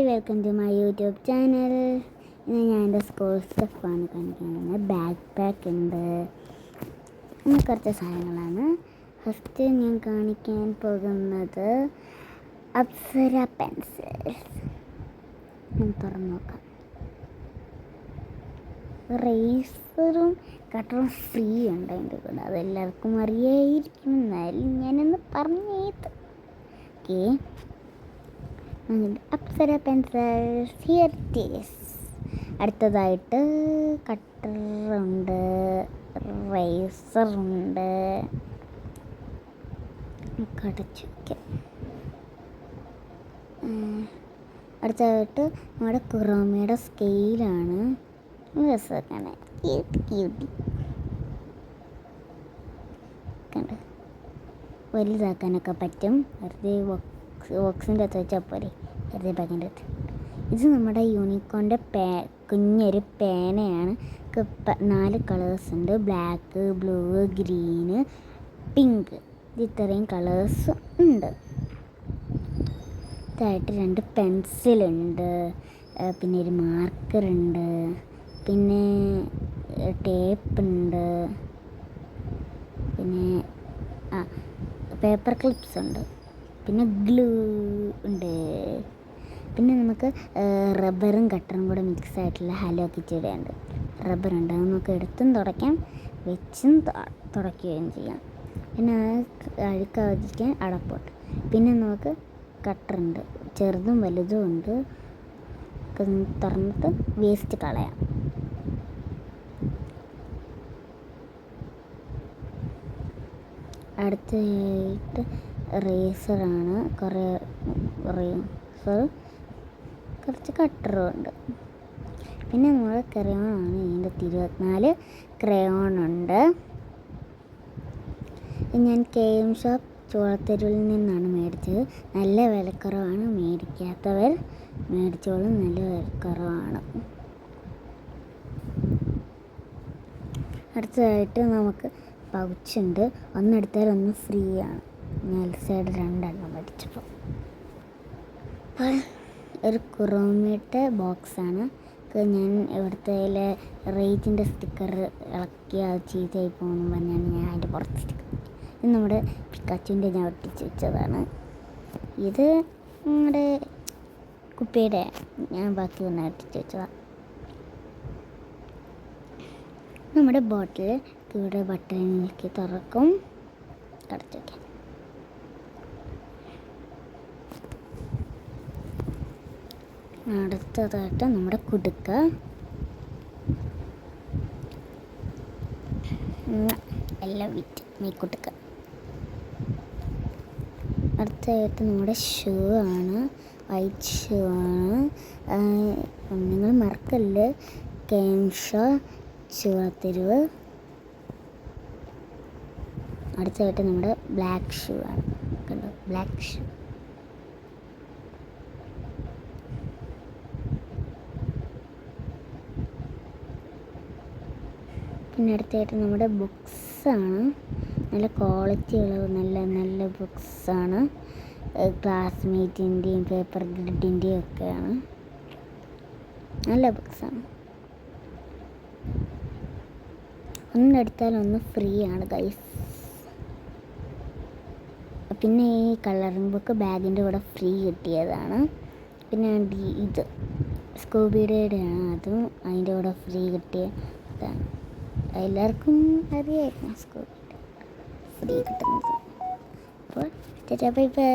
Welcome to my YouTube channel. ഇന്ന് ഞാൻ എൻ്റെ സ്കൂൾ സ്റ്റഫാണ് കാണിക്കുന്നത്. ബാക്ക് പാക്ക് ഉണ്ട്, അങ്ങനെ കുറച്ച് സാധനങ്ങളാണ്. ഫസ്റ്റ് ഞാൻ കാണിക്കാൻ പോകുന്നത് അപ്സര പെൻസിൽസ്. തുറന്നു നോക്കാം. റേസറും കട്ടറും ഫ്രീ ഉണ്ട് അതിൻ്റെ കൂടെ. അതെല്ലാവർക്കും അറിയായിരിക്കും, എന്നാലും ഞാനൊന്ന് പറഞ്ഞേത്. Okay, Apsara pencils here it is. അടുത്തതായിട്ട് കട്ടറുണ്ട്, റേസറുണ്ട്. കടച്ചു വയ്ക്കാം. അടുത്തതായിട്ട് നമ്മുടെ ക്രോമയുടെ സ്കെയിലാണ്. രസമൊക്കെയാണ്, ക്യൂട്ടി കണ്ട് വലുതാക്കാനൊക്കെ പറ്റും. വെറുതെ ബോക്സിൻ്റെ അകത്ത് വെച്ചാൽ പോരെ, വെറുതെ ബാഗിൻ്റെ അകത്ത്. ഇത് നമ്മുടെ യൂണിക്കോണിൻ്റെ കുഞ്ഞൊരു പേനയാണ്. 4 കളേഴ്സ് ഉണ്ട്: ബ്ലാക്ക്, ബ്ലൂ, ഗ്രീന്, പിങ്ക്. ഇത് ഇത്രയും കളേഴ്സ് ഉണ്ട്. ഇതായിട്ട് 2 പെൻസിലുണ്ട്, പിന്നെ ഒരു മാർക്കറുണ്ട്, പിന്നെ ടേപ്പുണ്ട്, പിന്നെ പേപ്പർ ക്ലിപ്സ് ഉണ്ട്, പിന്നെ ഗ്ലൂ ഉണ്ട്. പിന്നെ നമുക്ക് റബ്ബറും കട്ടറും കൂടെ മിക്സ് ആയിട്ടുള്ള ഹലോ കിറ്റിയുടെ ഉണ്ട്. റബ്ബറുണ്ട്, അത് നമുക്ക് എടുത്തും തുടയ്ക്കാം, വെച്ചും തുടയ്ക്കുകയും ചെയ്യാം. പിന്നെ അഴുക്കാതിരിക്കാൻ അടപ്പോട്ട്. പിന്നെ നമുക്ക് കട്ടറുണ്ട്, ചെറുതും വലുതും ഉണ്ട്. തുറന്നിട്ട് വേസ്റ്റ് കളയാം. അടുത്തതായിട്ട് റേസറാണ്. കുറച്ച് കട്ടറും ഉണ്ട്. പിന്നെ നമ്മുടെ ക്രയോണാണ്. ഇതിൻ്റെ 24 ക്രയോണുണ്ട്. ഞാൻ KM ഷോപ്പ് ചോളത്തെരുവിൽ നിന്നാണ് മേടിച്ചത്. നല്ല വിലക്കുറവാണ്. മേടിക്കാത്തവർ മേടിച്ചോളും, നല്ല വിലക്കുറവാണ്. അടുത്തതായിട്ട് നമുക്ക് പൗച്ചുണ്ട്. ഒന്നെടുത്താൽ ഒന്ന് ഫ്രീ ആണ്. ഞാൻ സൈഡ് 2 മേടിച്ചപ്പോൾ. ഒരു ക്രോമയുടെ ബോക്സാണ്. ഞാൻ ഇവിടുത്തെ റേറ്റിൻ്റെ സ്റ്റിക്കർ ഇളക്കി അത് ചീത്തയായി പോകുന്നു പറഞ്ഞാണ് ഞാൻ അതിൻ്റെ പുറത്ത് സ്റ്റിക്കർ. ഇത് നമ്മുടെ പിക്കാച്ചുവിൻ്റെ ഞാൻ ഒട്ടിച്ച് വെച്ചതാണ്. ഇത് നമ്മുടെ കുപ്പിയുടെ ഞാൻ ബാക്കി ഒന്ന് ഒട്ടിച്ച് വെച്ചതാണ്. നമ്മുടെ ബോട്ടിൽ ഇവിടെ ബട്ടണിലേക്ക് തുറക്കും. അടച്ചു വയ്ക്കാം. അടുത്തതായിട്ട് നമ്മുടെ കുടുക്ക. എല്ലാം വിറ്റ് മീക്കുടുക്ക. അടുത്തതായിട്ട് നമ്മുടെ ഷൂ ആണ്, വൈറ്റ് ഷൂ ആണ്. നിങ്ങൾ മറക്കല്ല്, KM ഷോപ്പ് ചോളത്തെരുവ്. അടുത്തതായിട്ട് നമ്മുടെ ബ്ലാക്ക് ഷൂ ആണ്. കണ്ടോ, ബ്ലാക്ക് ഷൂ. പിന്നെ അടുത്തായിട്ട് നമ്മുടെ ബുക്സാണ്. നല്ല ക്വാളിറ്റിയുള്ള നല്ല ബുക്സാണ്. ക്ലാസ്മേറ്റിൻ്റെയും പേപ്പർ ഗ്രിഡിൻ്റെയും ഒക്കെയാണ്. നല്ല ബുക്സാണ്. ഒന്നെടുത്താൽ ഒന്ന് ഫ്രീ ആണ് ഗൈസ്. പിന്നെ ഈ കളറിംഗ് ബുക്ക് ബാഗിൻ്റെ കൂടെ ഫ്രീ കിട്ടിയതാണ്. പിന്നെ ഇത് സ്കൂബിയുടെയാണ്, അതും അതിൻ്റെ കൂടെ ഫ്രീ കിട്ടിയതാണ്. എല്ലാവർക്കും അറിയായിരുന്നു സ്കൂബിയുടെ ഫ്രീ കിട്ടുന്നത്. അപ്പോൾ ബൈ ബൈ.